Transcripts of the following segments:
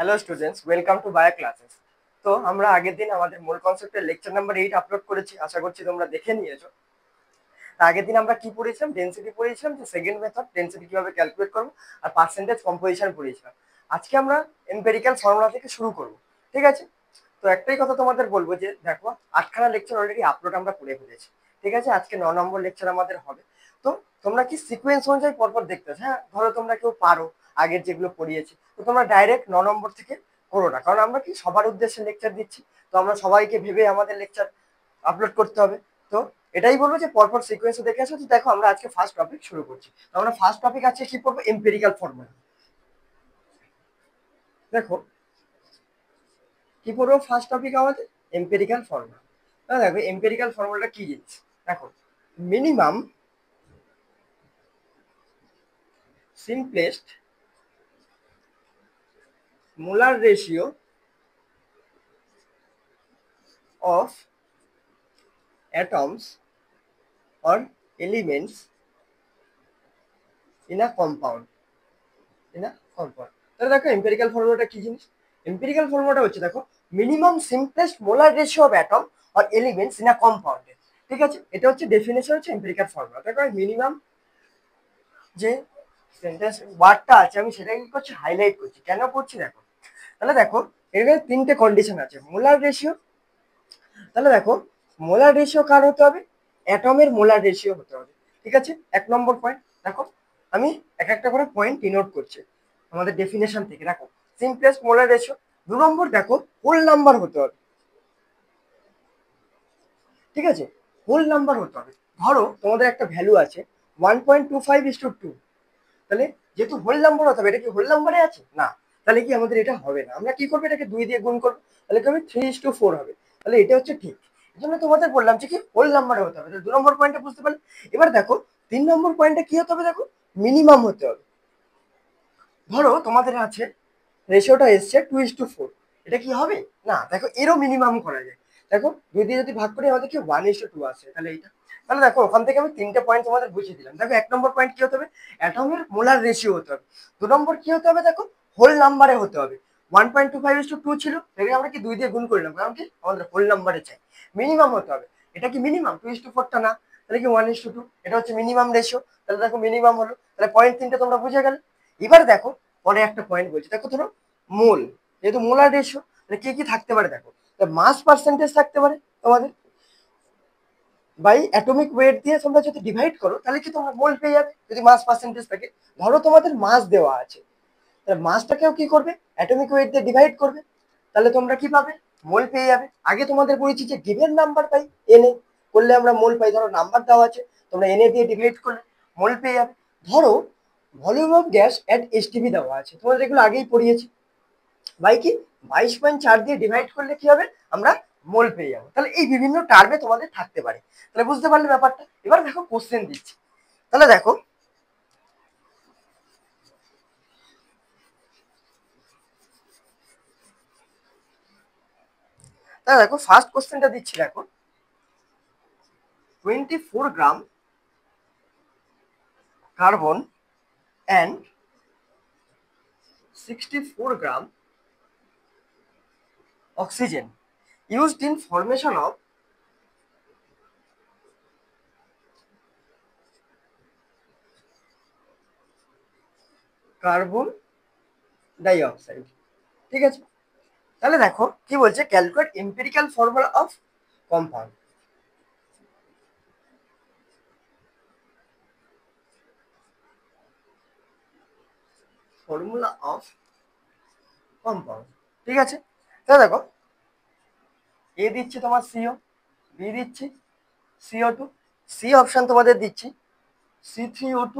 Hello students, welcome to bio classes. তো আমরা আগের দিন আমাদের মূল কনসেপ্টের লেকচার নাম্বার 8 আপলোড করেছি, আশা করছি তোমরা দেখে নিয়েছো। আগের দিন আমরা কি পড়েছিলাম, ডেনসিটি পড়েছিলাম, যে সেকেন্ড মেথড ডেনসিটি কিভাবে ক্যালকুলেট করবো, আর পার্সেন্টেজ কম্পোজিশন পড়েছিলাম। আজকে আমরা এম্পেরিক্যাল ফর্মুলা থেকে শুরু করবো, ঠিক আছে? তো একটাই কথা তোমাদের বলবো যে দেখো, 8খানা লেকচার অলরেডি আপলোড আমরা করে ফেলেছি, ঠিক আছে? আজকে 9 নম্বর লেকচার আমাদের হবে। তো তোমরা কি সিকোয়েন্স অনুযায়ী পরপর দেখতে, হ্যাঁ ধরো তোমরা কেউ পারো আগের যেগুলো পড়িয়েছি, তো তোমরা ডাইরেক্ট 9 নম্বর থেকে করো না, কারণ আমরা কি সবার উদ্দেশ্যে লেকচার দিচ্ছি, তো আমরা সবাইকে ভেবে আমাদের লেকচার আপলোড করতে হবে। তো এটাই বলবো যে পরপর সিকোয়েন্সে দেখে আসো। তো দেখো, আমরা আজকে ফার্স্ট টপিক শুরু করছি। তো আমরা ফার্স্ট টপিক আজকে কি পড়বো? Empirical formula. দেখো কি পড়বো ফার্স্ট টপিক আমাদের? Empirical formula. দেখো এম্পেরিক্যাল ফর্মুলাটা কি জিনিস। দেখো, minimum simplest molar ratio of atoms or elements in a compound. তাহলে দেখো এম্পেরিক্যাল ফর্মুলাটা কি জিনিস। এম্পেরিক্যাল ফর্মুলাটা হচ্ছে, দেখো, minimum simplest molar ratio of atom or elements in a compound. ঠিক আছে, এটা হচ্ছে ডেফিনেশন, হচ্ছে এম্পেরিক্যাল ফর্মুলা। দেখো মিনিমাম যে সেন্টেন্স ওয়ার্ডটা আছে, আমি সেটা কি করছি, হাইলাইট করছি। কেন করছি দেখো, তাহলে দেখো এখানে তিনটে কন্ডিশন আছে। মোলার রেশিও, তাহলে দেখো মোলার রেশিও কার হতে হবে? অ্যাটমের মোলার রেশিও হতে হবে, ঠিক আছে? 1 নম্বর পয়েন্ট। দেখো আমি এক একটা করে পয়েন্ট ডিনোট করছি আমাদের ডেফিনেশন থেকে। দেখো সিম্পলেস্ট মোলার রেশিও। 2 নম্বর দেখো হোল নাম্বার হতে হবে, ঠিক আছে? হোল নাম্বার হতে হবে। ধরো তোমাদের একটা ভ্যালু আছে 1.25:2, তাহলে যেহেতু হোল নাম্বার হতে হবে, এটা কি হোল নাম্বারে আছে না, তাহলে কি আমাদের এটা হবে না। আমরা কি করবো, এটাকে 2 দিয়ে গুণ করবো, তাহলে কি হবে 3:4 হবে। তাহলে এটা হচ্ছে ঠিক। এই জন্য তোমাদের বললাম যে কি হোল নাম্বারে হতে হবে। 2 নম্বর পয়েন্টটা বুঝতে পারলে। এবার দেখো 3 নম্বর পয়েন্টটা কি হতে হবে, দেখো মিনিমাম হতে হবে। ধরো তোমাদের আছে রেশিওটা এসছে 2:4, এটা কি হবে না, দেখো এরও মিনিমাম করা যায়। দেখো যদি যদি ভাগ করি আমাদের কি 1:2 আসে, তাহলে এইটা। তাহলে দেখো ওখান থেকে আমি 3টে পয়েন্ট তোমাদের বুঝিয়ে দিলাম। দেখো 1 নম্বর পয়েন্ট কি হতে হবে, অ্যাটমের মোলার রেশিও হতে হবে। 2 নম্বর কি হতে হবে, দেখো হোল নাম্বারে হতে হবে। 1.25:2 ছিল, সেটাকে আমরা কি 2 দিয়ে গুণ করলাম, কারণ কি আমাদের হোল নাম্বারে চাই। মিনিমাম হতে হবে, এটা কি মিনিমাম 2:4টা না, তাহলে কি 1:2, এটা হচ্ছে মিনিমাম রেশিও। তাহলে দেখো মিনিমাম হলো, তাহলে পয়েন্ট 3টে তোমরা বুঝে গেলে। এবার দেখো পরে একটা পয়েন্ট বলছি, দেখো ধরো মোল, যেহেতু মোলার রেশিও, তাহলে কি কি থাকতে পারে দেখো, মাস পার্সেন্টেজ থাকতে পারে তোমাদের, বাই অ্যাটমিক ওয়েট দিয়ে তোমরা যদি ডিভাইড করো, তাহলে কি তোমরা মোল পেয়ে যাবে যদি মাস পার্সেন্টেজ থাকে। ধরো তোমাদের মাস দেওয়া আছে, তাহলে মাসটাকেও কি করবে, অ্যাটমিক ওয়েট দিয়ে ডিভাইড করবে, তাহলে তোমরা কি পাবে, মোল পেয়ে যাবে। আগে তোমাদের বলেছি যে গিভেন নাম্বার পাই, এনএ করলে আমরা মোল পাই। ধরো নাম্বার দেওয়া আছে, তোমরা এনএ দিয়ে ডিভাইড করলে মোল পেয়ে যাবে। ধরো volume of gas at STV দেওয়া আছে, তোমাদের এগুলো আগেই পড়িয়েছি, বাই কি 22.4 দিয়ে ডিভাইড করলে কি হবে, আমরা মোল পেয়ে যাবো। তাহলে এই বিভিন্ন টার্মে তোমাদের থাকতে পারে। তাহলে বুঝতে পারলে ব্যাপারটা। এবার দেখো কোশ্চেন দিচ্ছি, তাহলে দেখো ফার্স্ট কোশ্চেনটা দিচ্ছি। দেখো 24 গ্রাম carbon and 64 gram oxygen used in formation of carbon dioxide, ঠিক আছে? তাহলে দেখো কি বলছে, calculate empirical formula of compound. Formula of compound, ঠিক আছে? তাহলে দেখো এ দিচ্ছি তোমার সিও, বি দিচ্ছি CO2, সি অপশন তোমাদের দিচ্ছি C3O2,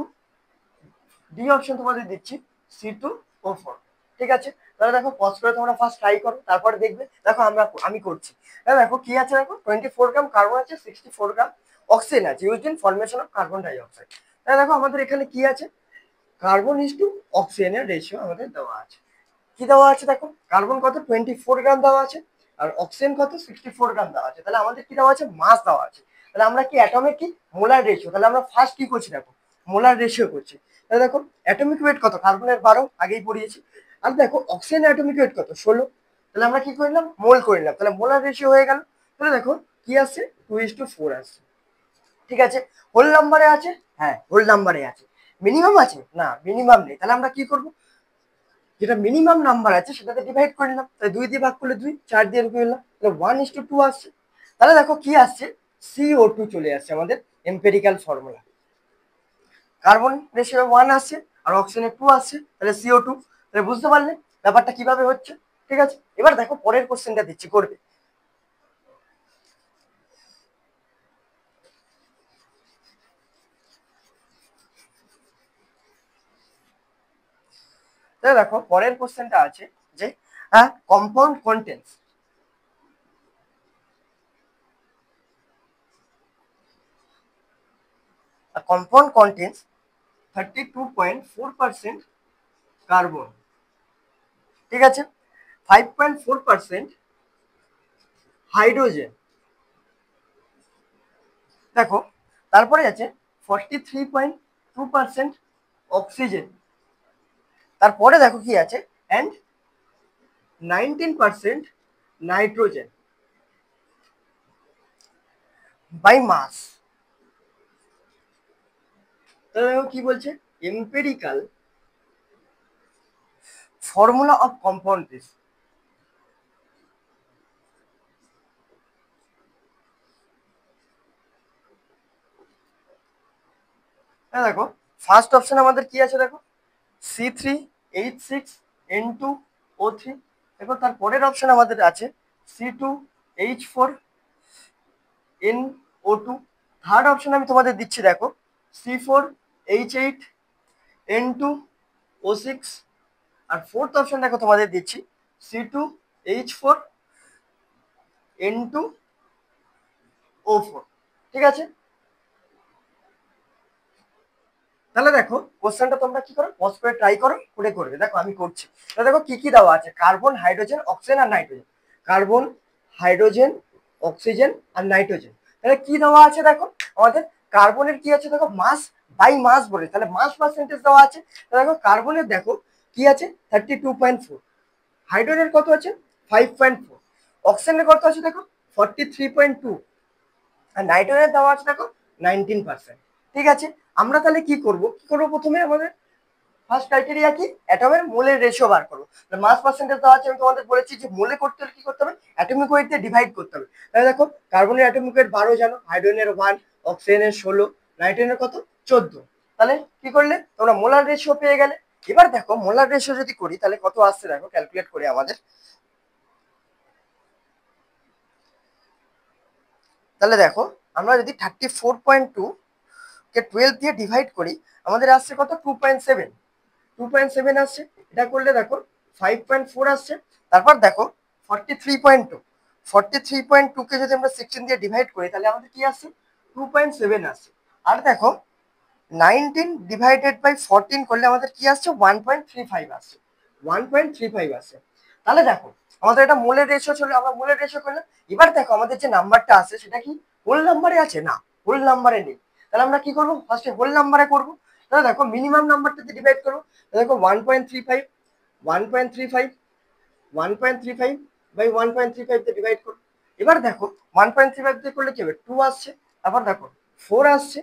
ডি অপশন তোমাদের দিচ্ছি C2O4, ঠিক আছে? তাহলে দেখো পজ করে তোমরা ফার্স্ট ট্রাই করো, তারপরে দেখবে। দেখো আমি করছি। তাহলে দেখো কি আছে, দেখো 24 গ্রাম কার্বন আছে, 64 গ্রাম অক্সিজেন আছে used in formation of carbon dioxide. তাহলে দেখো আমাদের এখানে কি আছে, কার্বন ইজ টু অক্সিজেনের রেশিও আমাদের দেওয়া আছে। কি দেওয়া আছে দেখো, কার্বন কত 24 গ্রাম দেওয়া আছে, আর অক্সিজেন কত 64 গ্রাম দেওয়া আছে। তাহলে আমাদের কি দেওয়া আছে, মাস দেওয়া আছে। তাহলে আমরা কি অ্যাটমিক কি মোলার রেশিও, তাহলে আমরা ফার্স্ট কি করছি দেখো, মোলার রেশিও করছি। তাহলে দেখো অ্যাটমিক ওয়েট কত, কার্বনের 12, আগেই পড়িয়েছি। আর দেখো অক্সিজেনের অ্যাটমিক ওয়েট কত 16, তাহলে আমরা কি করে নিলাম মোল করে নিলাম, তাহলে মোলার রেশিও হয়ে গেল। তাহলে দেখো কি আসছে 2:4 আসছে। ঠিক আছে, হোল নাম্বারে আছে, হ্যাঁ হোল নাম্বারে আছে। মিনিমাম আছে না, মিনিমাম নেই, তাহলে আমরা কি করব, যেটা মিনিমাম নাম্বার আছে সেটাতে ডিভাইড করে নিলাম, তাহলে 2 দিয়ে ভাগ করলে 2, 4 দিয়ে করলাম, তাহলে 1:2 আসছে। তাহলে দেখো কি আসছে CO2 চলে আসছে আমাদের এম্পেরিক্যাল ফর্মুলা। কার্বন রেশিও 1 আসছে আর অক্সিজেনের 2 আসছে, তাহলে CO2। তাহলে বুঝতে পারলে ব্যাপারটা কিভাবে হচ্ছে। ঠিক আছে, এবার দেখো পরের কোশ্চেনটা দিচ্ছি, করবে। তাহলে দেখো পরের কোশ্চেনটা আছে যে compound contents compound contains 32.4% carbon, ঠিক আছে, 5.4% হাইড্রোজেন, দেখো তারপরে আছে 43.2% অক্সিজেন, তারপরে দেখো কি আছে অ্যান্ড 19% নাইট্রোজেন বাই মাস। তাহলে দেখো কি বলছে, empirical formula of compound this. দেখো ফার্স্ট অপশন আমাদের কি আছে, দেখো C3H6N2O3। দেখো তার পরের অপশন আমাদের আছে C2H4NO2। থার্ড অপশন আমি তোমাদের দিচ্ছি, দেখো C4H8N2O6। আর ফোর্থ অপশন দেখো তোমাদের দিচ্ছি C2H4N2O4। ঠিক আছে, তাহলে দেখো কোশ্চেনটা তোমরা কি করো, পজ করে ট্রাই করো, করে করবে। দেখো আমি করছি। তাহলে দেখো কি কি দেওয়া আছে, কার্বন হাইড্রোজেন অক্সিজেন আর নাইট্রোজেন, কার্বন হাইড্রোজেন অক্সিজেন আর নাইট্রোজেন। তাহলে কি দেওয়া আছে দেখো, আমাদের কার্বনের কি আছে দেখো মাস বাই মাস বলে, তাহলে মাস পার্সেন্টেজ দেওয়া আছে। তাহলে দেখো কার্বনের দেখো কি আছে 32.4, হাইড্রোজেনের কত আছে 5.4, অক্সিজেনের কত আছে দেখো 43.2, আর নাইট্রোজেন দেওয়া আছে দেখো 19%। ঠিক আছে, আমরা তাহলে কি করব, প্রথমে আমাদের ফার্স্ট ক্রাইটেরিয়া কি, অ্যাটমের মোলের রেশিও বার করবো। মাস পার্সেন্টেজ দেওয়া আছে, আমি তোমাদের বলেছি যে মোলে করতে হলে কি করতে হবে, অ্যাটমিক ওয়েট দিয়ে ডিভাইড করতে হবে। তাহলে দেখো কার্বনের অ্যাটমিক ওয়েট 12 জানো, হাইড্রোজেনের 1, অক্সিজেনের 16, নাইট্রোজেনের কত 14। তাহলে কি করলে তোমরা মোলার রেশিও পেয়ে গেলে। এবার দেখো মোলার রেশিও যদি করি তাহলে কত আসছে দেখো, ক্যালকুলেট করে আমাদের। তাহলে দেখো আমরা যদি 34.2 কে 12 দিয়ে ডিভাইড করি, আমাদের আসছে কত 2.7, 2.7 আসছে। এটা করলে দেখো 5.4 আসছে। তারপর দেখো 43.2, 43.2 কে যদি আমরা 16 দিয়ে ডিভাইড করি তাহলে আমাদের কি আসছে 2.7 আসছে। আর দেখো 19 ডিভাইডেড বাই 14 করলে আমাদের কি আসছে 1.35 আসছে, 1.35 আসছে। তাহলে দেখো আমাদের এটা মোলের রেশিও ছিল, আমরা মোলের রেশিও করলাম। এবার দেখো আমাদের যে নাম্বারটা আছে সেটা কি হোল নাম্বারে আছে না, হোল নাম্বারে নেই। তাহলে আমরা কি করবো, ফার্স্টে হোল নাম্বারে করবো। তাহলে দেখো মিনিমাম নাম্বারটাতে ডিভাইড করবো। দেখো 1.35, 1.35, 1.35 বাই 1.35 তে ডিভাইড করো। এবার দেখো 1.35 দিয়ে করলে কি হবে 2 আসছে, তারপর দেখো 4 আসছে,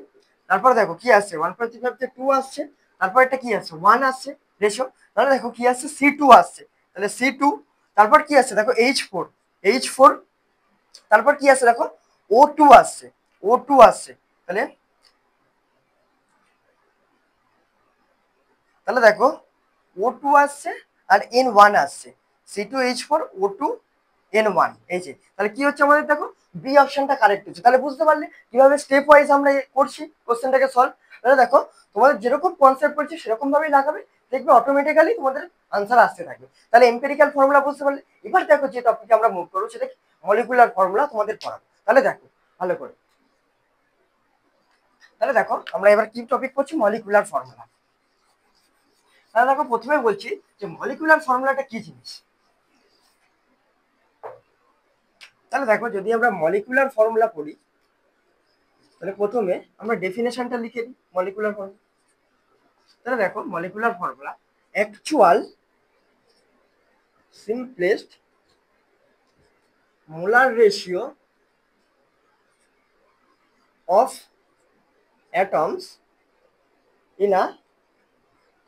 তারপর দেখো কি আসছে 1.35 তে 2 আসছে, তারপর এটা কি আসছে 1 আসছে রেশিও। তাহলে দেখো কি আসছে C2 আসছে, তাহলে C2, তারপর কি আসছে দেখো H4, H4, তারপর কি আসছে দেখো O2 আসছে, O2 আসছে। তাহলে তাহলে দেখো O2 আসছে আর N1 আসছে, C2H4O2N1। এই যে তাহলে কি হচ্ছে আমাদের দেখো বি অপশনটা কারেক্ট হচ্ছে। তাহলে বুঝতে পারলে কিভাবে স্টেপ ওয়াইজ আমরা করছি কোশ্চেনটাকে সলভ। তাহলে দেখো তোমাদের যেরকম কনসেপ্ট করছি সেরকম ভাবেই লাগাবে, দেখবে অটোমেটিক্যালি তোমাদের আনসার আসতে থাকবে। তাহলে এম্পিরিক্যাল ফর্মুলা বুঝতে পারলে। এবার দেখো যে টপিকে আমরা মুভ করবো সেটা মলিকুলার ফর্মুলা তোমাদের পড়াবো। তাহলে দেখো ভালো করে, তাহলে দেখো আমরা এবার কি টপিক করছি, মলিকুলার ফর্মুলা। তাহলে দেখো প্রথমে বলছি যে মলিকুলার ফর্মুলাটা কি জিনিস। তাহলে দেখো যদি আমরা মলিকুলার ফর্মুলা পড়ি তাহলে প্রথমে আমরা ডেফিনেশনটা লিখে দিই মলিকুলার ফর্মুলা। তাহলে দেখো molecular formula actual simplest molar ratio of atoms in a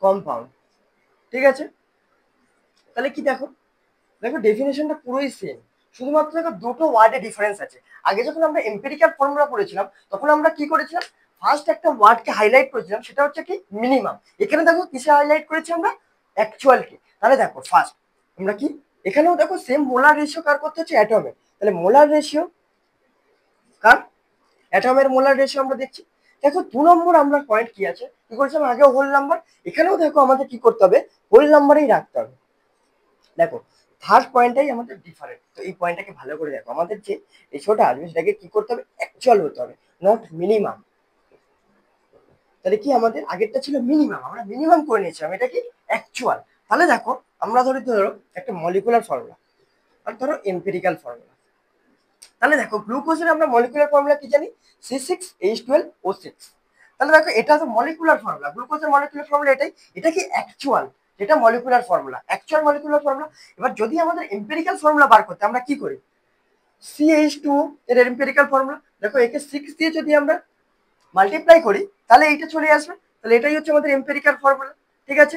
compound। ঠিক আছে, তাহলে কি দেখো, দেখো ডেফিনেশনটা পুরোই সেম, শুধুমাত্র দেখো দুটো ওয়ার্ডে ডিফারেন্স আছে। আগে যখন আমরা এম্পিরিক্যাল ফর্মুলা পড়েছিলাম তখন আমরা কি করেছিলাম, ফার্স্ট একটা ওয়ার্ডকে হাইলাইট করেছিলাম, সেটা হচ্ছে কি মিনিমাম। এখানে দেখো কিসে হাইলাইট করেছি আমরা, অ্যাকচুয়ালকে। তাহলে দেখো ফার্স্ট আমরা কি, এখানেও দেখো সেম মোলার রেশিও কার করতে হচ্ছে, অ্যাটমের। তাহলে মোলার রেশিও কার, অ্যাটমের মোলার রেশিও আমরা দেখছি। দেখো 2 নম্বর আমরা পয়েন্ট কি আছে, কি করেছিলাম আগেও হোল নাম্বার, এখানেও দেখো আমাদের কি করতে হবে, হোল নাম্বারেই রাখতে হবে। দেখো থার্ড পয়েন্টটাই আমাদের ডিফারেন্ট, তো এই পয়েন্টটাকে ভালো করে দেখো, আমাদের যে রেশিওটা আসবে সেটাকে কি করতে হবে, অ্যাকচুয়াল হতে হবে, নট মিনিমাম। তাহলে কি আমাদের আগেরটা ছিল মিনিমাম, আমরা মিনিমাম করে নিয়েছিলাম, এটা কি অ্যাকচুয়াল। তাহলে দেখো আমরা ধরো একটা মলিকুলার ফর্মুলা আর ধরো এম্পিরিক্যাল ফর্মুলা। তাহলে দেখো গ্লুকোজের আমরা মলিকুলার ফর্মুলা কি জানি, C6H12O6। তাহলে দেখো এটা তো মলিকুলার ফর্মুলা, গ্লুকোজের মলিকুলার ফর্মুলা এটাই, এটা কি অ্যাকচুয়াল, যেটা molecular formula, actual molecular formula. এবার যদি আমাদের এম্পিরিক্যাল ফর্মুলা বার করতে আমরা কি করি, CH2 এর এম্পিরিক্যাল ফর্মুলা, দেখো একে 6 দিয়ে যদি আমরা মাল্টিপ্লাই করি তাহলে এইটা চলে আসবে, তাহলে এটাই হচ্ছে আমাদের এম্পিরিক্যাল ফর্মুলা। ঠিক আছে,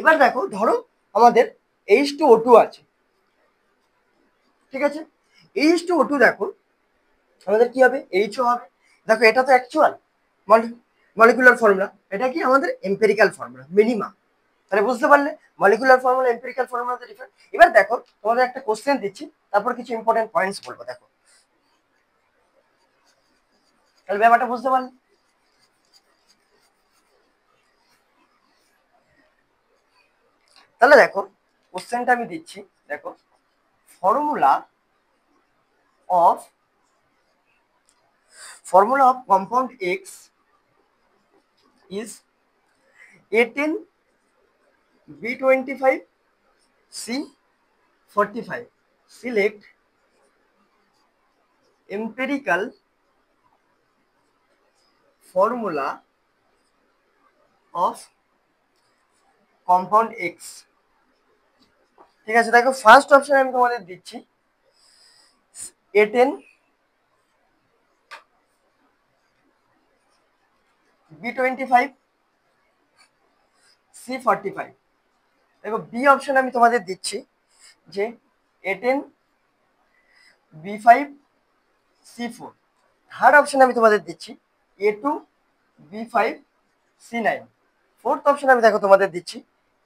এবার দেখো ধরো আমাদের H2O2 আছে। ঠিক আছে, H2O2 দেখো আমাদের কি হবে, এইচও হবে। দেখো এটা তো অ্যাকচুয়াল মলিকুলার ফর্মুলা, এটা কি আমাদের এম্পিরিক্যাল ফর্মুলা মিনিমাম। তাহলে বুঝতে পারলে মলিকুলার ফর্মুলা এম্পিরিক্যাল ফর্মুলাতে ডিফারেন্ট। এবার দেখো তোমাদের একটা কোশ্চেন দিচ্ছি, তারপর কিছু ইম্পর্টেন্ট পয়েন্টস বলবো, দেখো তাহলে ব্যাপারটা বুঝতে পারলে। তাহলে দেখো কোশ্চেনটা আমি দিচ্ছি, দেখো formula of compound X is A10B25C45, select empirical formula of compound X। ঠিক আছে, দেখো ফার্স্ট অপশন আমি তোমাদের দিচ্ছি A10B25C45। দেখো বি অপশন আমি তোমাদের দিচ্ছি যে A10B5C4। থার্ড অপশন আমি তোমাদের দিচ্ছি A2B5C9। ফোর্থ অপশন আমি দেখো তোমাদের দিচ্ছি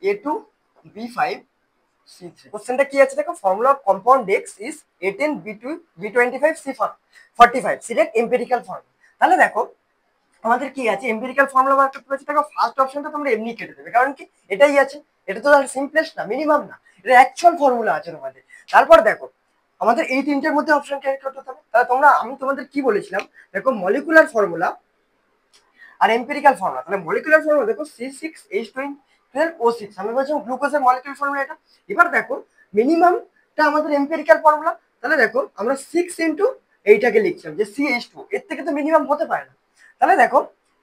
A2B5C3। কোশ্চেনটা কি আছে দেখো, formula of compound X is A10B25C45, select empirical formula. তাহলে দেখো আমাদের কি আছে, এম্পিরিক্যাল ফর্মুলা বার করতে পারছি। দেখো ফার্স্ট অপশনটা তোমরা এমনি কেটে দেবে, কারণ কি এটাই আছে, এটা তো আর সিম্পলেস্ট না, মিনিমাম না, এটা অ্যাকচুয়াল ফর্মুলা আছে তোমাদের। তারপর দেখো আমাদের এই তিনটের মধ্যে অপশন ক্যারি করতে হবে। তাহলে তোমরা, আমি তোমাদের কি বলেছিলাম, দেখো মলিকুলার ফর্মুলা আর এম্পিরিক্যাল ফর্মুলা। তাহলে মলিকুলার ফর্মুলা দেখো C6H12O6, আমি বলছিলাম গ্লুকোজের মলিকুলার ফর্মুলা এটা। এবার দেখো মিনিমামটা আমাদের এম্পিরিক্যাল ফর্মুলা। তাহলে দেখো আমরা 6 এইটাকে লিখছিলাম যে CH2, এর থেকে তো মিনিমাম হতে পারে না। তাহলে দেখো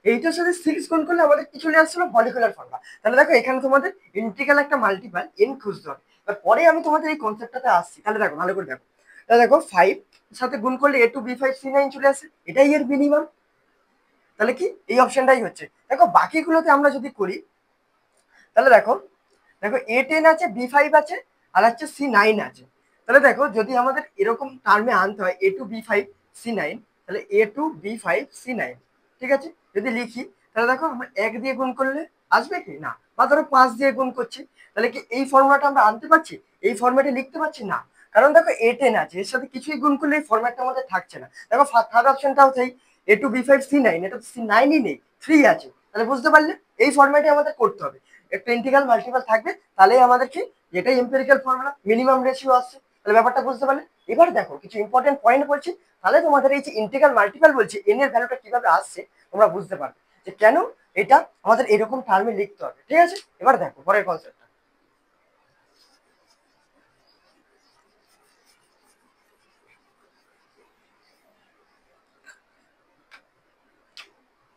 এইটার সাথে 6 গুণ করলে আমাদের কি চলে আসছিল, মলিকুলার ফর্মুলা। তাহলে দেখো এখানে তোমাদের ইন্টিগ্রাল একটা মাল্টিপাল n খুঁজতে হবে। এবার পরে আমি তোমাদের এই কনসেপ্টটাতে আসছি। তাহলে দেখো ভালো করে দেখো, তাহলে দেখো 5 সাথে গুণ করলে A2B5C9 চলে আসে, এটাই এর মিনিমাম। তাহলে কি এই অপশনটাই হচ্ছে। দেখো বাকিগুলোতে আমরা যদি করি তাহলে দেখো, দেখো A10 আছে, B5 আছে, আর হচ্ছে C9 আছে। তাহলে দেখো যদি আমাদের এরকম টার্মে আনতে হয় A2B5C9, তাহলে A2B5C9। ঠিক আছে, যদি লিখি তাহলে দেখো আমরা 1 দিয়ে গুণ করলে আসবে কি না, বা ধরো 5 দিয়ে গুণ করছি, তাহলে কি এই ফর্মুলাটা আমরা আনতে পারছি, এই ফর্ম্যাটে লিখতে পারছি না। কারণ দেখো A10 আছে, এর সাথে কিছুই গুণ করলে এই ফর্ম্যাটটা আমাদের থাকছে না। দেখো থার্ড অপশনটাও সেই A2B5C9, এটা তো C9ই নেই, 3 আছে। তাহলে বুঝতে পারলে এই ফর্ম্যাটে আমাদের করতে হবে, একটা ইন্টিগ্রাল মাল্টিপাল থাকবে, তাহলেই আমাদের কি, যেটাই এম্পিরিক্যাল ফর্মুলা মিনিমাম রেশিও আসছে। তাহলে ব্যাপারটা বুঝতে পারলে। এবার দেখো কিছু ইম্পর্টেন্ট পয়েন্ট বলছি, তাহলে তোমাদের এই যে ইন্টিগ্রাল মাল্টিপাল বলছি এন এর ভ্যালুটা কিভাবে আসছে তোমরা বুঝতে পারবে যে কেন এটা আমাদের এরকম টার্মে লিখতে হবে। ঠিক আছে, এবার দেখো পরের কনসেপ্টটা।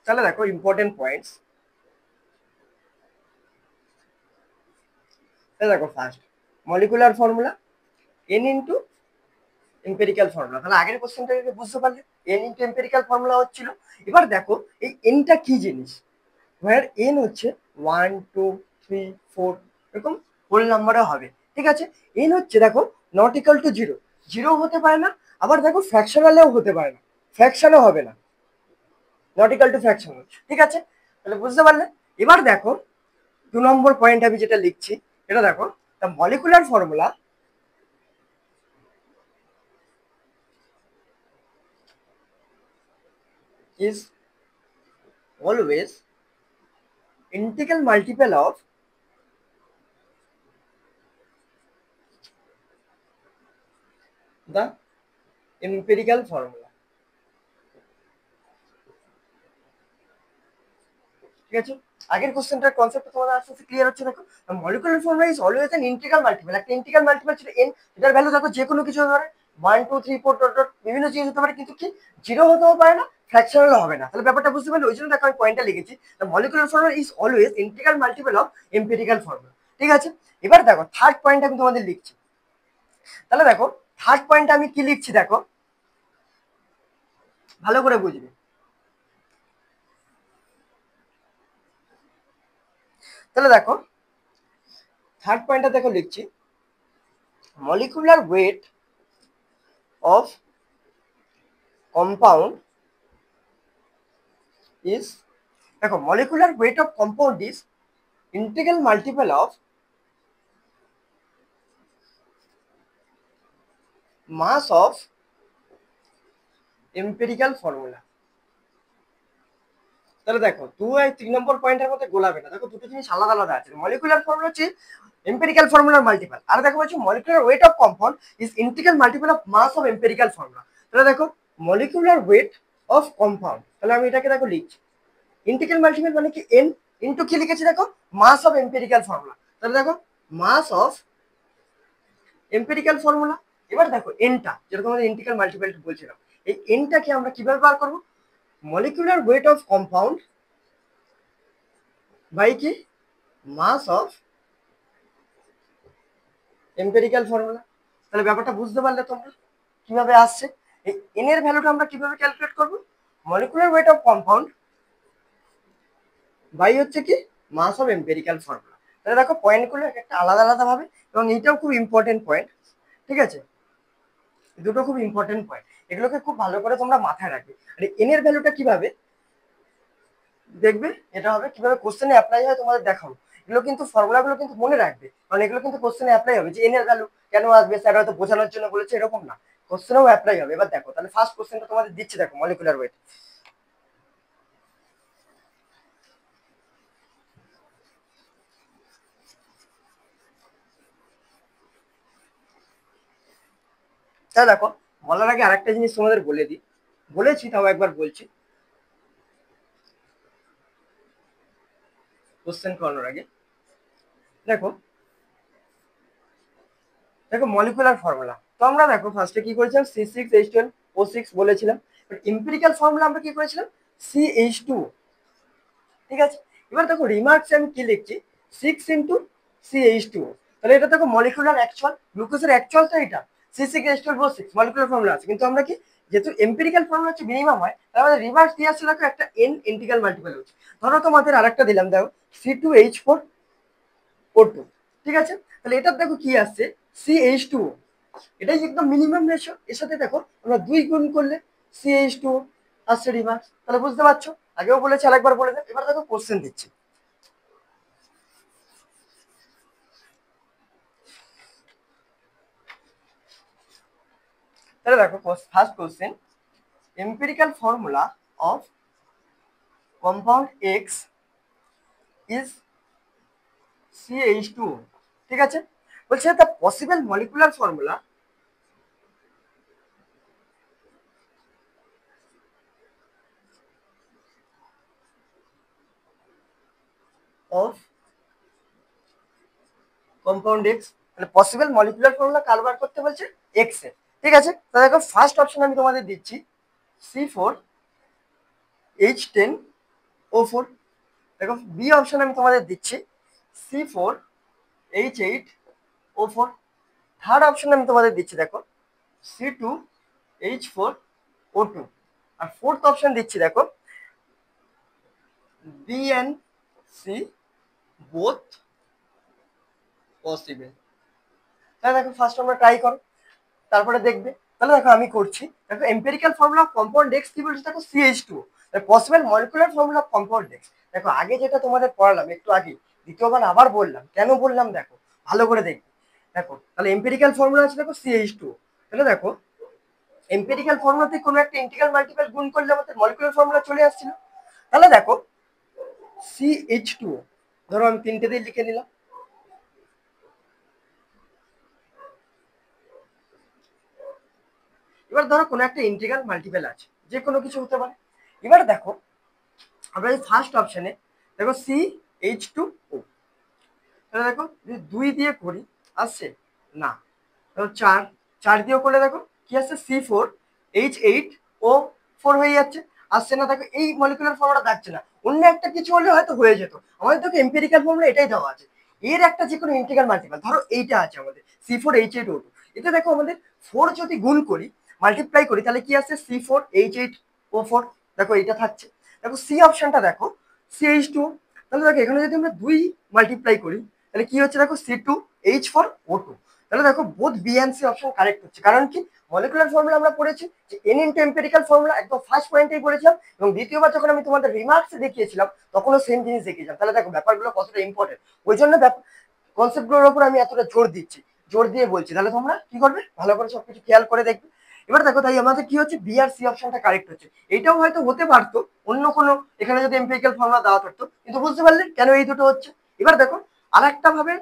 তাহলে দেখো ইম্পর্টেন্ট পয়েন্টস, দেখো first molecular formula N into empirical formula. তাহলে আগের কোশ্চেনটাকে বুঝতে পারলে এন ইন্টু এম্পেরিক্যাল ফর্মুলা হচ্ছিল। এবার দেখো এই এনটা কি জিনিস, হোয়ার এন হচ্ছে 1 2 3 4 এরকম হোল নাম্বারে হবে, ঠিক আছে। এন হচ্ছে দেখো not equal to zero, zero হতে পারে না, আবার দেখো ফ্র্যাকশনালেও হতে পারে না, ফ্র্যাকশনও হবে না, নট ইকাল টু ফ্র্যাকশনাল, ঠিক আছে। তাহলে বুঝতে পারলে। এবার দেখো 2 নম্বর পয়েন্ট আমি যেটা লিখছি এটা দেখো, the molecular formula is always integral multiple of the empirical formula, ঠিক আছে। আগের কোশ্চেনটার কনসেপ্ট তোমাদের আস্তে আস্তে ক্লিয়ার হচ্ছে। দেখো molecular formula is always an integral multiple, একটা ইন্টিগ্রাল মাল্টিপল ছিল এন, এটার ভ্যালু দেখো যে কোনো কিছু হতে পারে 1 2 3 4 ডট ডট বিভিন্ন জিনিস হতে পারে, কিন্তু কি জিরো হতেও পারে না, ফ্র্যাকশনালও হবে না। তাহলে ব্যাপারটা বুঝতে পারলে, ওই জন্য দেখো আমি পয়েন্টটা লিখেছি, the molecular formula is always integral multiple of empirical formula, ঠিক আছে। এবার দেখো থার্ড পয়েন্ট আমি তোমাদের লিখছি। তাহলে দেখো থার্ড পয়েন্ট আমি কি লিখছি দেখো, ভালো করে বুঝবে। তাহলে দেখো থার্ড পয়েন্টটা দেখো লিখছি, molecular weight of compound is, দেখো molecular weight of compound is integral multiple of mass of empirical formula. তাহলে দেখো 2 আর 3 নম্বর পয়েন্টের মধ্যে গোলাবে না, দেখো দুটো জিনিস আলাদা আলাদা আছে। মলিকুলার ফর্মুলা হচ্ছে এম্পিরিক্যাল ফর্মুলার মাল্টিপল, আর দেখো হচ্ছে molecular weight of compound is integral multiple of mass of empirical formula. তাহলে দেখো মলিকুলার ওয়েট অফ কম্পাউন্ড, তাহলে আমি এটাকে দেখো লিখছি ইন্টিগ্রাল মাল্টিপল মানে কি এন ইন্টু কি লিখেছি দেখো মাস অফ এম্পিরিক্যাল ফর্মুলা। তাহলে দেখো মাস অফ এম্পিরিক্যাল ফর্মুলা। এবার দেখো এনটা যেরকম আমাদের ইন্টিগ্রাল মাল্টিপল বলছিলাম, এই এনটাকে আমরা কিভাবে বার করবো, molecular weight of compound by কি মাস অফ এম্পিরিক্যাল ফর্মুলা। তাহলে ব্যাপারটা বুঝতে পারলে তোমরা কিভাবে আসছে। এই এন এর ভ্যালুটা আমরা কিভাবে ক্যালকুলেট করবো, molecular weight of compound by হচ্ছে কি মাস অফ এম্পিরিক্যাল ফর্মুলা। তাহলে দেখো পয়েন্টগুলো একটা আলাদা আলাদা ভাবে, এবং এইটাও খুব ইম্পর্টেন্ট পয়েন্ট, ঠিক আছে। দুটো খুব ইম্পর্টেন্ট পয়েন্ট, এগুলোকে খুব ভালো করে তোমরা মাথায় রাখবে। আর এন এর ভ্যালুটা কিভাবে দেখবে, এটা হবে কিভাবে কোশ্চেনে অ্যাপ্লাই হয় তোমাদের দেখাবো। এগুলো কিন্তু ফর্মুলাগুলো কিন্তু মনে রাখবে, কারণ এগুলো কিন্তু কোশ্চেনে অ্যাপ্লাই হবে। যে এন এর ভ্যালু কেন আসবে, স্যার হয়তো বোঝানোর জন্য বলেছে এরকম না, কোশ্চেনেও অ্যাপ্লাই হবে। এবার দেখো তাহলে ফার্স্ট কোশ্চেনটা তোমাদের দিচ্ছি, দেখো মলিকুলার ওয়েট। তাহলে দেখো বলার আগে আরেকটা জিনিস তোমাদের বলে দিই, বলেছি তাও একবার বলছি কোশ্চেন করানোর আগে। দেখো দেখো মলিকুলার ফর্মুলা তো আমরা দেখো ফার্স্টে কি করেছিলাম C6H12O6 বলেছিলাম, বাট এম্পিরিক্যাল ফর্মুলা আমরা কি করেছিলাম CH2, ঠিক আছে। এবার দেখো রিমার্কস আমি কি লিখছি 6 × CH2, তাহলে এটা দেখো মলিকুলার অ্যাকচুয়াল, গ্লুকোজের অ্যাকচুয়াল তো এটা C6H12O6 মলিকুলার ফর্মুলা আছে, কিন্তু আমরা কি যেহেতু এম্পিরিক্যাল ফর্মুলা হচ্ছে মিনিমাম হয়, তাহলে আমাদের রিভার্স দিয়ে আসছে দেখো একটা এন ইন্টিগ্রাল মাল্টিপল হচ্ছে। ধরো তোমাদের আরেকটা দিলাম দেখো C2H4O2, ঠিক আছে। তাহলে এটার দেখো কি আসছে CH2, এটাই একদম মিনিমাম রেশিও। এর সাথে দেখো আমরা 2 গুণ করলে CH2 আসছে রিভার্স। তাহলে বুঝতে পারছো, আগেও বলেছি আরেকবার বলে দেন। এবার দেখো কোশ্চেন দিচ্ছি, তাহলে দেখো first question, empirical formula of compound X is CH2, ঠিক আছে। বলছে the possible molecular formula of compound x, মানে পসিবল মলিকুলার ফর্মুলা কার বার করতে বলছে এক্স এর, ঠিক আছে। তো দেখো ফার্স্ট অপশন আমি তোমাদের দিচ্ছি C4H10O4, দেখো বি অপশন আমি তোমাদের দিচ্ছি C4H8 O4। থার্ড অপশন আমি তোমাদের দিচ্ছি দেখো C2H4O2। আর ফোর্থ অপশন দিচ্ছি দেখো B and C both possible. তাহলে দেখো ফার্স্ট আমরা ট্রাই করো, তারপরে দেখবে। তাহলে দেখো আমি করছি, দেখো empirical formula of compound x কি বলছে দেখো CH2, possible molecular formula of compound x. দেখো আগে যেটা তোমাদের পড়ালাম একটু আগে, দ্বিতীয়বার আবার বললাম, কেন বললাম দেখো ভালো করে দেখবে। দেখো তাহলে এম্পিরিক্যাল ফর্মুলা আছে দেখো CH2। তাহলে দেখো এম্পিরিক্যাল ফর্মুলাতে কোনো একটা ইন্টিগ্রাল মাল্টিপল গুণ করলে আমাদের মলিকুলার ফর্মুলা চলে আসছিল। তাহলে দেখো CH2 ধরো আমি তিনটে দিয়ে লিখে নিলাম। এবার ধরো কোনো একটা ইন্টিগ্রাল মাল্টিপল আছে, যে কোনো কিছু হতে পারে। এবার দেখো আমরা ফার্স্ট অপশনে দেখো CH2O। তাহলে দেখো যদি 2 দিয়ে করি আসছে না, দেখো 4, 4 দিয়েও করলে দেখো কি আসছে C4H8O4 হয়ে যাচ্ছে, আসছে না। দেখো এই মলিকুলার ফর্মুলা থাকছে না, অন্য একটা কিছু হলে হয়তো হয়ে যেত। আমাদের দেখো এম্পিরিক্যাল ফর্মুলা এটাই দেওয়া আছে, এর একটা যে কোনো ইন্টিগ্রাল মাল্টিপল ধরো এইটা আছে আমাদের C4H8O2। এতে দেখো আমাদের 4 যদি গুণ করি মাল্টিপ্লাই করি তাহলে কি আসছে C4H8O4। দেখো এইটা থাকছে। দেখো সি অপশনটা দেখো CH2। তাহলে দেখো এখানে যদি আমরা 2 মাল্টিপ্লাই করি তাহলে কি হচ্ছে দেখো C2H4O2। তাহলে দেখো both B and C option correct হচ্ছে। কারণ কি মলিকুলার ফর্মুলা আমরা পড়েছি যে এন ইনটু এম্পিরিক্যাল ফর্মুলা, একদম ফার্স্ট পয়েন্টেই পড়েছিলাম, এবং দ্বিতীয়বার যখন আমি তোমাদের রিমার্কসে দেখিয়েছিলাম তখনও সেম জিনিস দেখিয়েছিলাম। তাহলে দেখো ব্যাপারগুলো কতটা ইম্পর্টেন্ট, ওই জন্য কনসেপ্টগুলোর উপর আমি এতটা জোর দিচ্ছি, জোর দিয়ে বলছি। তাহলে তোমরা কি করবে, ভালো করে সবকিছু খেয়াল করে দেখবে। এবার দেখো তাই আমাদের কি হচ্ছে বি আর সি অপশনটা কারেক্ট হচ্ছে। এটাও হয়তো হতে পারতো অন্য কোনো, এখানে যদি এম্পিরিক্যাল ফর্মুলা দেওয়া থাকতো, কিন্তু বুঝতে পারলে কেন এই দুটো হচ্ছে। এবার দেখো আরেকটা ভাবে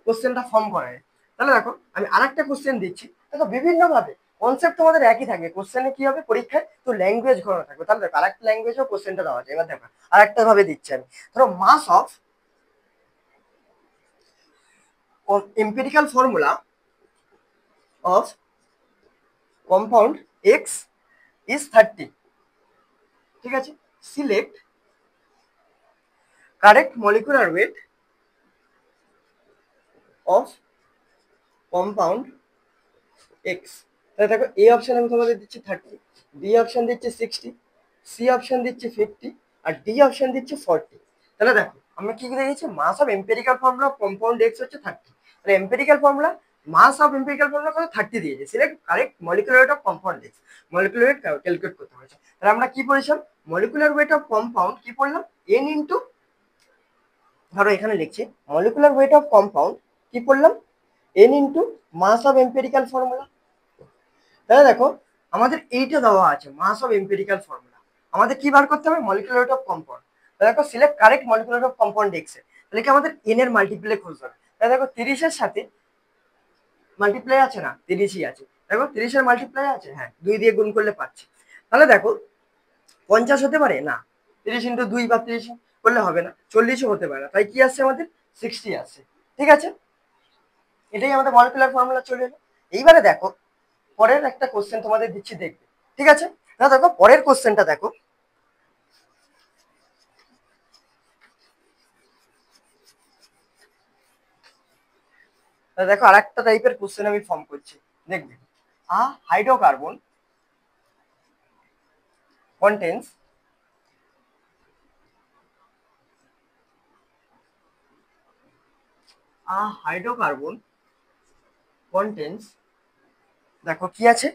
কোশ্চেনটা ফর্ম করা হয়। তাহলে দেখো আমি আরেকটা কোশ্চেন দিচ্ছি, দেখো বিভিন্ন ভাবে কনসেপ্ট তোমাদের একই থাকবে, কোশ্চেনে কি হবে পরীক্ষায় তো ল্যাঙ্গুয়েজ ঘোরানো থাকবে। তাহলে দেখো আরেকটা ল্যাঙ্গুয়েজও কোশ্চেনটা দেওয়া আছে। এবার দেখো আরেকটা ভাবে দিচ্ছি আমি, ধরো mass of empirical formula of compound X is 30। ঠিক আছে, select correct molecular weight of compound X. তাহলে দেখো এ অপশন আমি তোমাদের দিচ্ছি 30, বি অপশন দিচ্ছি 60, সি অপশন দিচ্ছি 50, আর ডি অপশন দিচ্ছি 40। তাহলে দেখো আমরা কি দেখেছি, mass of empirical formula compound X হচ্ছে 30। তাহলে empirical formula mass of empirical formula কত 30 দিয়েছে। Select correct molecular weight of compound X, molecular weight calculate করতে হয়েছে। তাহলে আমরা কি পড়েছিলাম, মলিকুলার ওয়েট অফ কম্পাউন্ড কি পড়লাম এন ইন্টু, ধরো এখানে লিখছি মলিকুলার ওয়েট অফ কম্পাউন্ড কি পড়লাম n into mass of empirical formula. তাহলে দেখো আমাদের এইটা দেওয়া আছে মাস অফ এম্পিরিক্যাল ফর্মুলা, আমাদের কি বার করতে হবে মলিকুলার ওয়েট অফ কম্পাউন্ড। তাহলে দেখো select correct molecular weight of compound X এ, তাহলে কি আমাদের এন এর মাল্টিপ্লে খুঁজতে হবে। তাহলে দেখো 30-এর সাথে মাল্টিপ্লাই আছে না, 30ই আছে। দেখো 30-এর মাল্টিপ্লাই আছে, হ্যাঁ 2 দিয়ে গুণ করলে পাচ্ছি। তাহলে দেখো 50 হতে পারে না, 30 ইন্টু 2 বা 30 করলে হবে না, 40ও হতে পারে না, তাই কি আসছে আমাদের 60 আসছে। ঠিক আছে, এটাই আমাদের মলিকুলার ফর্মুলা চলে এলো। এইবারে দেখো পরের একটা কোশ্চেন তোমাদের দিচ্ছি দেখবে। ঠিক আছে, না দেখো পরের কোশ্চেনটা দেখো, দেখো আরেকটা টাইপের কোশ্চেন আমি ফর্ম করছি দেখবে। আ হাইড্রোকার্বন কন্টেন্স হাইড্রোকার্বন কন্টেন্স, দেখো কি আছে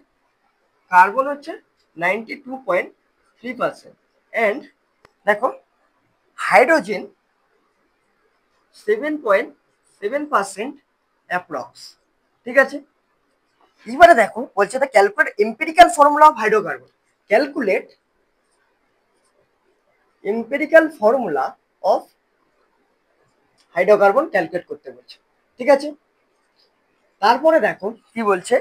কার্বন হচ্ছে 92.3% অ্যান্ড দেখো হাইড্রোজেন 7.7% অ্যাপ্রক্স। ঠিক আছে, এবারে দেখো বলছে the calculate empirical formula of hydrocarbon, calculate empirical formula of hydrocarbon calculate করতে বলছে। ঠিক আছে, তারপরে দেখো কি বলছে,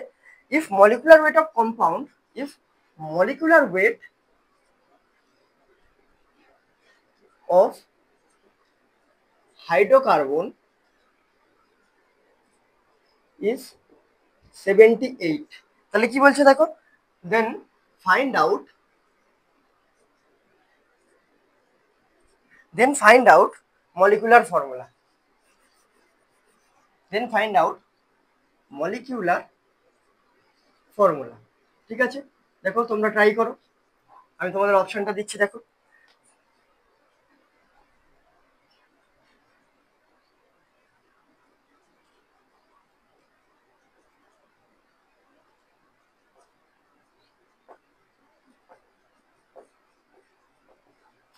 if molecular weight of compound, if molecular weight of hydrocarbon is 78। তাহলে কি বলছে দেখো, then find out, molecular formula, then find out molecular formula. ঠিক আছে, দেখো তোমরা ট্রাই করো, আমি তোমাদের অপশনটা দিচ্ছি, দেখো।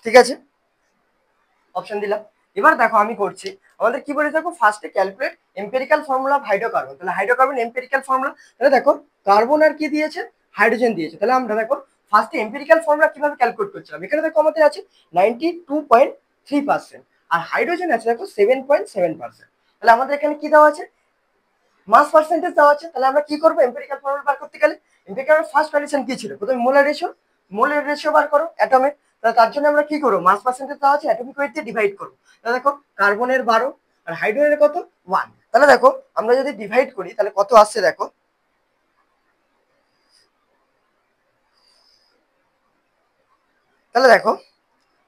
ঠিক আছে, অপশন দিলাম। এবার দেখো আমি করছি, আমাদের কি বলে দেখো, ফার্স্টে calculate empirical formula of hydrocarbon. তাহলে হাইড্রোকার্বন এম্পেরিক্যাল ফর্মুলা, তাহলে দেখো কার্বন আর কি দিয়েছে, হাইড্রোজেন দিয়েছে। তাহলে আমরা দেখো ফার্স্টে এম্পেরিক্যাল ফর্মুলা কিভাবে ক্যালকুলেট করছিলাম। এখানে দেখো আমাদের আছে 92.3%, আর হাইড্রোজেন আছে দেখো 7.7%। তাহলে আমাদের এখানে কি দেওয়া আছে, মাস পার্সেন্টেজ দেওয়া আছে। তাহলে আমরা কি করবো, এম্পেরিক্যাল ফর্মুলা বার করতে গেলে এম্পেরিক্যাল ফার্স্ট কন্ডিশন কি ছিল, প্রথমে মোলার রেশিও বার করো অ্যাটমের। তাহলে তার জন্য আমরা কি করবো, মাস পার্সেন্টেজ দেওয়া আছে, অ্যাটমিক ওয়েট দিয়ে ডিভাইড করবো। তাহলে দেখো কার্বনের 12 আর হাইড্রোজেনের কত 1। তাহলে দেখো আমরা যদি ডিভাইড করি তাহলে কত আসছে দেখো, তাহলে দেখো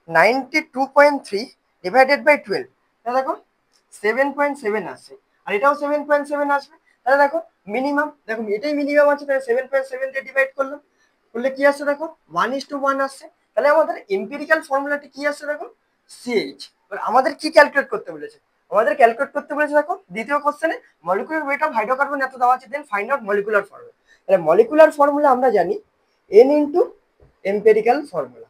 92.3 ডিভাইডেড বাই 12, তাহলে দেখো 7.7 আসছে, আর এটাও 7.7 আসবে। তাহলে দেখো মিনিমাম, দেখো এটাই মিনিমাম আছে, তাহলে 7.7 দিয়ে ডিভাইড করলাম, করলে কি আসছে দেখো 1:1 আসছে। তাহলে আমাদের এম্পিরিক্যাল ফর্মুলাটি কি আসছে দেখো, সিএইচ। এবার আমাদের কি ক্যালকুলেট করতে বলেছে, আমাদের ক্যালকুলেট করতে বলেছে দেখো দ্বিতীয় কোশ্চেনে মলিকুলার ওয়েট অফ হাইড্রোকার্বন এত দেওয়া আছে, then find out molecular formula. তাহলে মলিকুলার ফর্মুলা আমরা জানি এন ইন্টু এম্পেরিক্যাল ফর্মুলা।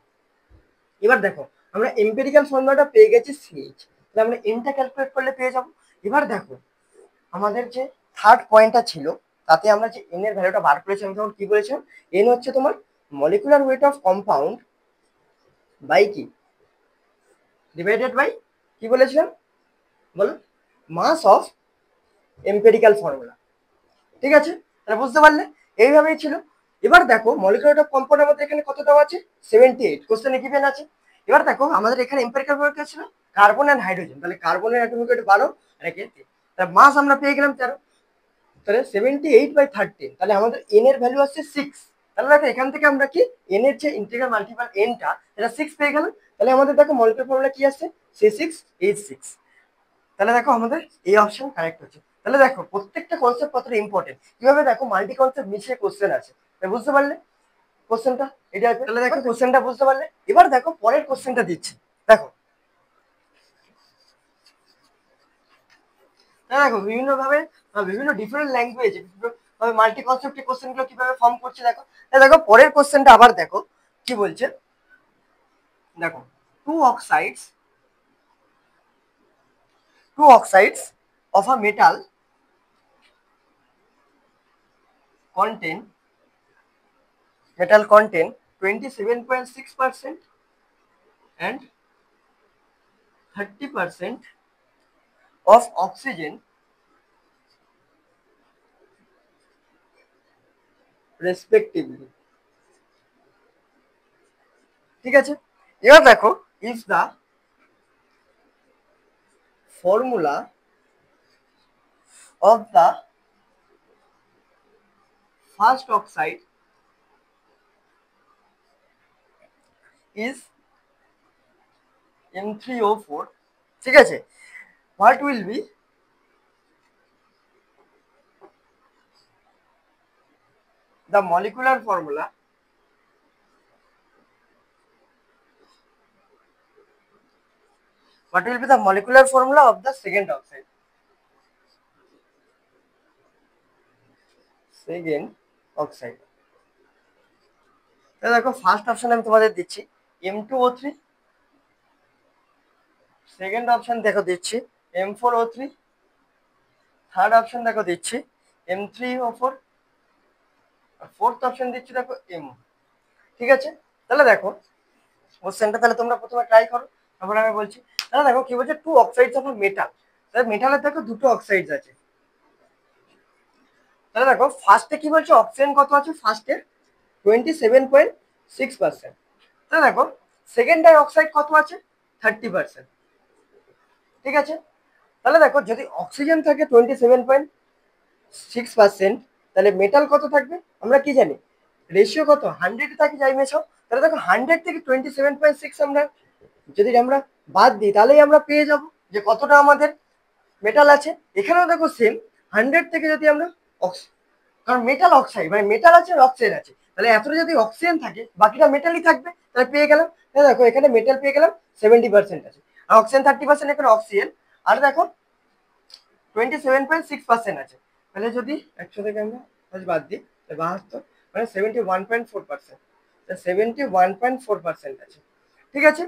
এবার দেখো আমরা এম্পেরিক্যাল ফর্মুলাটা পেয়ে গেছি সিএইচ, তাহলে আমরা এনটা ক্যালকুলেট করলে পেয়ে যাবো। এবার দেখো আমাদের যে থার্ড পয়েন্টটা ছিল, তাতে আমরা যে এন এর ভ্যালুটা বার করেছি, আমি তখন কি বলেছিলাম, এন হচ্ছে তোমার molecular weight of compound by কি, ডিভাইডেড বাই কি বলেছিলাম বলো, মাস অফ এম্পেরিক্যাল ফর্মুলা। ঠিক আছে, তাহলে বুঝতে পারলে, এইভাবেই ছিল। এবার দেখো মলিকুলার অফ কম্পাউন্ড আমাদের এখানে কত দেওয়া আছে, 78, কোশ্চেনে গিভেন আছে। এবার দেখো আমাদের এখানে এম্পেরিক্যাল ফর্মুলা ছিল কার্বন এন্ড হাইড্রোজেন, তাহলে কার্বনের অ্যাটমিক ওয়েট 12 আর একে 3, তাহলে মাস আমরা পেয়ে গেলাম 13। তাহলে 78/13, তাহলে আমাদের এন এর ভ্যালু আসছে 6। তাহলে দেখো এখান থেকে আমরা কি এন এর যে ইন্টিগ্রাল মাল্টিপাল এনটা, এটা 6 পেয়ে গেলাম। তাহলে আমাদের দেখো মলিকুলার ফর্মুলা কি আসছে, C6H6। তাহলে দেখো আমাদের এই অপশন কারেক্ট হচ্ছে। তাহলে দেখো প্রত্যেকটা কনসেপ্ট কতটা ইম্পর্টেন্ট, কিভাবে দেখো মাল্টি কনসেপ্ট মিশিয়ে কোশ্চেন আছে, তাই বুঝতে পারলে কোশ্চেনটা এটা আছে। তাহলে দেখো কোশ্চেনটা বুঝতে পারলে, এবার দেখো পরের কোশ্চেনটা দিচ্ছি, দেখো। তাহলে দেখো বিভিন্ন ভাবে বিভিন্ন ডিফারেন্ট ল্যাঙ্গুয়েজ ভাবে মাল্টি কনসেপ্টের কোশ্চেন গুলো কিভাবে ফর্ম করছে দেখো। তাহলে দেখো পরের কোশ্চেনটা আবার দেখো কি বলছে, দেখো two oxides of a metal contain 27.6% and 30% of oxygen respectively। ঠিক আছে, এবার দেখো if the formula of the first oxide is M3O4, ঠিক আছে, what will be the molecular formula of the second oxide। তাহলে দেখো ফার্স্ট অপশন আমি তোমাদের দিচ্ছি M2O3, সেকেন্ড অপশন দেখো দিচ্ছি M4O3, থার্ড অপশন দেখো দিচ্ছি M3O4, আর ফোর্থ অপশন দিচ্ছি দেখো M। ঠিক আছে, তাহলে দেখো কোশ্চেনটা তাহলে তোমরা প্রথমে ট্রাই করো, তারপরে আমি বলছি। তাহলে দেখো কি বলছে, টু অক্সাইডস অফ মেটাল, তাহলে মেটালের দেখো দুটো অক্সাইডস আছে। তাহলে দেখো ফার্স্টে কি বলছে, অক্সিজেন কত আছে ফার্স্টে 27.6%। তাহলে দেখো সেকেন্ড ডাই অক্সাইড কত আছে 30%। ঠিক আছে, তাহলে দেখো যদি অক্সিজেন থাকে 27.6%, তাহলে মেটাল কত থাকবে, আমরা কি জানি রেশিও কত 100 থাকে যাই মেশাও। তাহলে দেখো 100 থেকে 27.6 আমরা যদি আমরা বাদ দিই, তাহলেই আমরা পেয়ে যাব যে কতটা আমাদের মেটাল আছে। এখানেও দেখো সেম, 100 থেকে যদি আমরা কারণ মেটাল অক্সাইড মানে মেটাল আছে আর অক্সাইড আছে, তাহলে এতটা যদি অক্সিজেন থাকে বাকিটা মেটালই থাকবে, তাহলে পেয়ে গেলাম। দেখো এখানে মেটাল পেয়ে গেলাম 70% আছে, আর অক্সিজেন 30%, এখানে অক্সিজেন আর দেখো 27.6% আছে। তাহলে যদি 100 থেকে আমরা বাদ দিই 72, মানে 71.4%, 71.4% আছে। ঠিক আছে,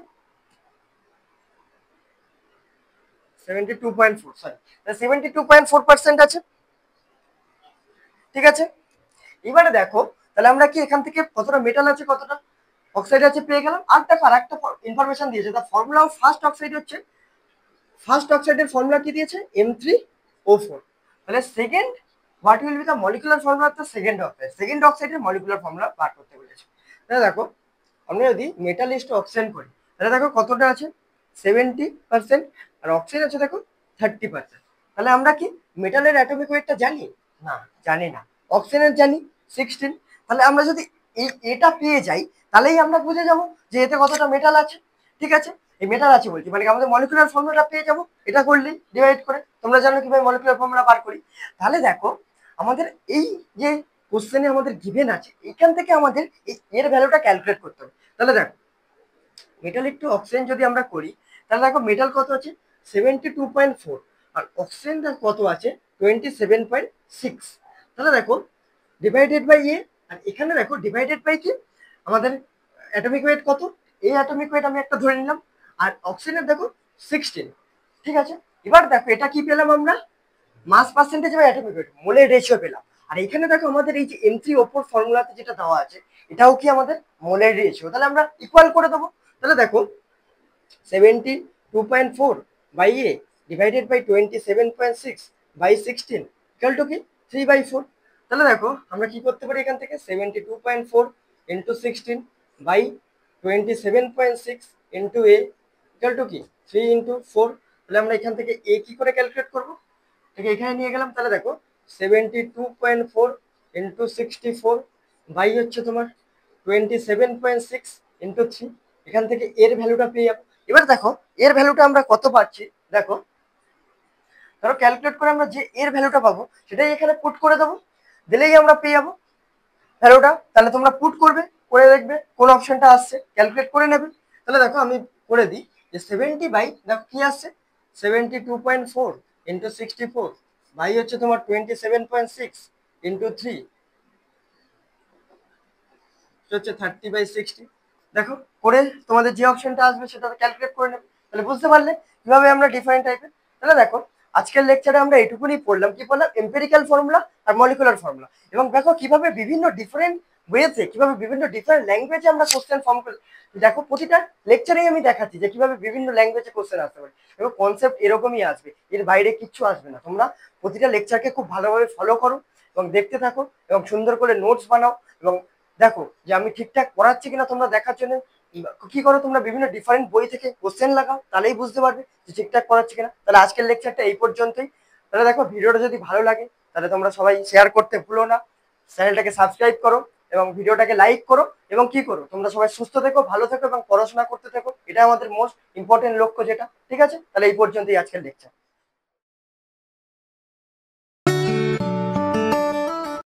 72.4, সরি 72.4% আছে। ঠিক আছে, এবারে দেখো তাহলে আমরা কি এখান থেকে কতটা মেটাল আছে কতটা অক্সাইড আছে পেয়ে গেলাম। আর দেখো আর একটা ইনফরমেশন দিয়েছে, তার ফর্মুলা অফ ফার্স্ট অক্সাইড হচ্ছে, ফার্স্ট অক্সাইডের ফর্মুলা কি দিয়েছে M3O4। তাহলে second what will be the molecular formula of the second oxide, second অক্সাইডের মলিকুলার ফর্মুলা বার করতে বলেছে। তাহলে দেখো আমরা যদি মেটাল ইস্ট অক্সিজেন করি তাহলে দেখো কতটা আছে 70%, আর অক্সিজেন আছে দেখো 30%। তাহলে আমরা কি মেটালের অ্যাটমিক ওয়েটটা জানি? না, জানি না। অক্সিজেনের জানি 16। তাহলে আমরা যদি এটা পেয়ে যাই তাহলেই আমরা বুঝে যাবো যে এতে কতটা মেটাল আছে। ঠিক আছে, এই মেটাল আছে বলছি মানে আমাদের মলিকুলার ফর্মুলাটা পেয়ে যাবো এটা করলেই, ডিভাইড করে। তোমরা জানো কিভাবে মলিকুলার ফর্মুলা বার করি। তাহলে দেখো আমাদের এই যে কোশ্চেনে আমাদের গিভেন আছে এখান থেকে আমাদের এর ভ্যালুটা ক্যালকুলেট করতে হবে। তাহলে দেখো মেটালিক টু অক্সিজেন যদি আমরা করি তাহলে দেখো মেটাল কত আছে 72.4, আর অক্সিজেন কত আছে 27.6। তাহলে দেখো ডিভাইডেড বাই এ, আর এখানে দেখো ডিভাইডেড বাই কি আমাদের অ্যাটমিক ওয়েট কত, এই অ্যাটমিক ওয়েট আমি একটা ধরে নিলাম, আর অক্সিজেনের দেখো 16। ঠিক আছে, এবার দেখো এটা কি পেলাম আমরা মাস পার্সেন্টেজ বা অ্যাটমিক ওয়েট মোলের রেশিও পেলাম। আর এখানে দেখো আমাদের এই যে M3O4 ফর্মুলাতে যেটা দেওয়া আছে এটাও কি আমাদের মোলের রেশিও, তাহলে আমরা ইকুয়াল করে দেবো। তাহলে দেখো 72.4 by a divided by 27.6 by 16 equal to কি 3/4। তাহলে দেখো আমরা কি করতে পারি এখান থেকে 72.4 into 16 by 27.6 into a equal to কি 3 ইন্টু 4। তাহলে আমরা এখান থেকে এ কি করে ক্যালকুলেট করবো, ঠিক এখানে নিয়ে গেলাম। তাহলে দেখো 72.4 ইন্টু 64 বাই হচ্ছে তোমার 27.6 ইন্টু 3, এখান থেকে এর ভ্যালুটা পেয়ে যাবো। এবার দেখো এর ভ্যালুটা আমরা কত পাচ্ছি, দেখো ধরো ক্যালকুলেট করে আমরা যে এর ভ্যালুটা পাবো সেটাই এখানে পুট করে দেবো, দিলেই আমরা পেয়ে যাবো ভ্যালুটা। তাহলে তোমরা পুট করবে, করে দেখবে কোন অপশনটা আসছে, ক্যালকুলেট করে নেবে। তাহলে দেখো আমি করে দিই যে 70 বাই দেখো কি আসছে 72.4 ইন্টু 64 বাই হচ্ছে তোমার 27.6 ইন্টু 3 হচ্ছে 30/60। দেখো করে তোমাদের যে অপশনটা আসবে সেটা ক্যালকুলেট করে নেবে। তাহলে বুঝতে পারলে কিভাবে আমরা ডিফারেন্ট টাইপের। তাহলে দেখো আজকের লেকচারে আমরা এটুকুনি পড়লাম, কি পড়লাম এম্পিরিক্যাল ফর্মুলা আর মলিকুলার ফর্মুলা, এবং দেখো কিভাবে বিভিন্ন ডিফারেন্ট ওয়েতে কিভাবে বিভিন্ন ডিফারেন্ট ল্যাঙ্গুয়েজে আমরা কোশ্চেন ফর্ম করি। দেখো প্রতিটা লেকচারেই আমি দেখাচ্ছি যে কিভাবে বিভিন্ন ল্যাঙ্গুয়েজে কোশ্চেন আসতে পারে, এবং কনসেপ্ট এরকমই আসবে, এর বাইরে কিচ্ছু আসবে না। তোমরা প্রতিটা লেকচারকে খুব ভালোভাবে ফলো করো এবং দেখতে থাকো এবং সুন্দর করে নোটস বানাও, এবং দেখো যে আমি ঠিকঠাক পড়াচ্ছি কিনা তোমরা দেখার জন্য কি করো তোমরা বিভিন্ন ডিফারেন্ট বই থেকে কোশ্চেন লাগাও, তাহলেই বুঝতে পারবে যে ঠিকঠাক পড়াচ্ছি কিনা। তাহলে আজকের লেকচারটা এই পর্যন্তই। তাহলে দেখো ভিডিওটা যদি ভালো লাগে তাহলে তোমরা সবাই শেয়ার করতে ভুলো না, চ্যানেলটাকে সাবস্ক্রাইব করো এবং ভিডিওটাকে লাইক করো, এবং কি করো তোমরা সবাই সুস্থ থেকো, ভালো থেকো এবং পড়াশোনা করতে থেকো, এটা আমাদের মোস্ট ইম্পর্টেন্ট লক্ষ্য যেটা। ঠিক আছে, তাহলে এই পর্যন্তই আজকের লেকচার।